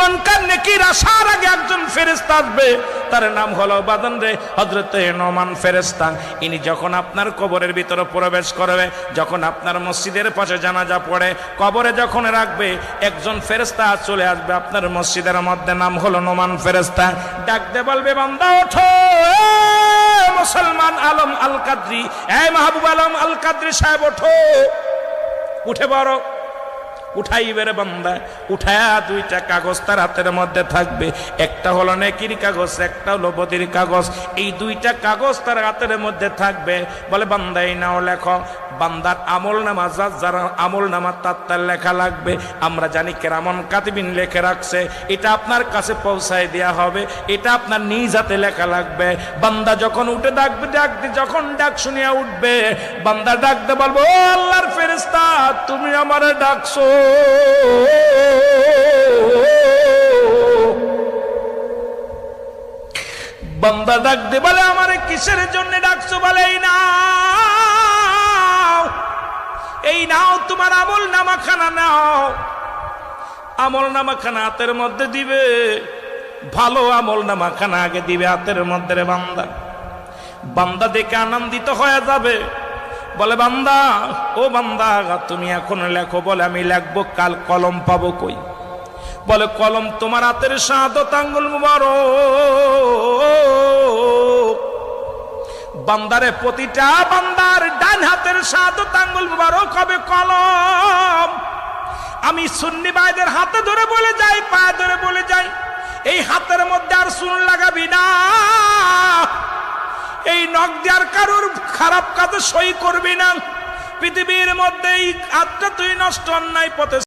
জীবনকার নেকির আসার আগে একজন ফেরেশতা আসবে, তার নাম হলো বাদন রে হযরতে নোমান ফেরেশতা। ইনি যখন আপনার কবরের ভিতরে প্রবেশ করবে, যখন আপনার মসজিদের পাশে জানাজা পড়ে কবরে যখন রাখবে, একজন ফেরেশতা চলে আসবে আপনার মসজিদের মধ্যে, নাম হলো নোমান ফেরেশতা। ডাক দে বলবে, বান্দা ওঠো, মুসলমান আলম আল কাদরি, এই মাহবুব আলম আল কাদরি সাহেব ওঠো। উঠে বড় উঠাইবে রে বান্দা, উঠায়া দুইটা কাগজ তার হাতের মধ্যে থাকবে, একটা হলো নেকির কাগজ, একটা হলো বদির কাগজ। এই দুইটা কাগজ তার হাতের মধ্যে থাকবে। বলে, বান্দা এই নাও লেখো। বান্দার আমল নামা, যার আমল নামা তার লেখা লাগবে। আমরা জানি কেরামন কাতিবিন লিখে রাখছে, এটা আপনার কাছে পৌঁছায় দেয়া হবে, এটা আপনার নিজ হাতে লেখা লাগবে। বান্দা যখন উঠে ডাকবে, যখন ডাক শুনিয়া উঠবে, বান্দা ডাকতে বলবো, ও আল্লাহর ফেরেশতা, তুমি আমারে ডাকছো। বান্দা ডাক দে বলে, আমারে কিসের জন্য ডাকছো? বলে, এই নাও তোমার আমল নামাখানা নাও। আমল নামাখানা হাতের মধ্যে দিবে, ভালো আমল নামাখানা আগে দিবে হাতের মধ্যে রে বান্দা। বান্দা দেখে আনন্দিত হয়ে যাবে। বলে, বান্দা, ও বান্দা, তুমি এখন লেখো। বলে, আমি লিখবো, কাল কলম পাবো কই? বলে, কলম তোমার হাতের শাহাদাত আঙ্গুল মুবারক। বান্দারে প্রতিটা বান্দার ডান হাতের শাহাদাত আঙ্গুল মুবারক হবে কলম। আমি সুন্নি ভাইদের হাতে ধরে বলে যাই, পায়ে ধরে বলে যাই, এই হাতের মধ্যে আর চুন লাগাবি না, এই নখ দেওয়ার কারোর খারাপ কাজে সই করবি না। পৃথিবীর মধ্যে এই হাতটা তুই নষ্ট অন্যায় পথে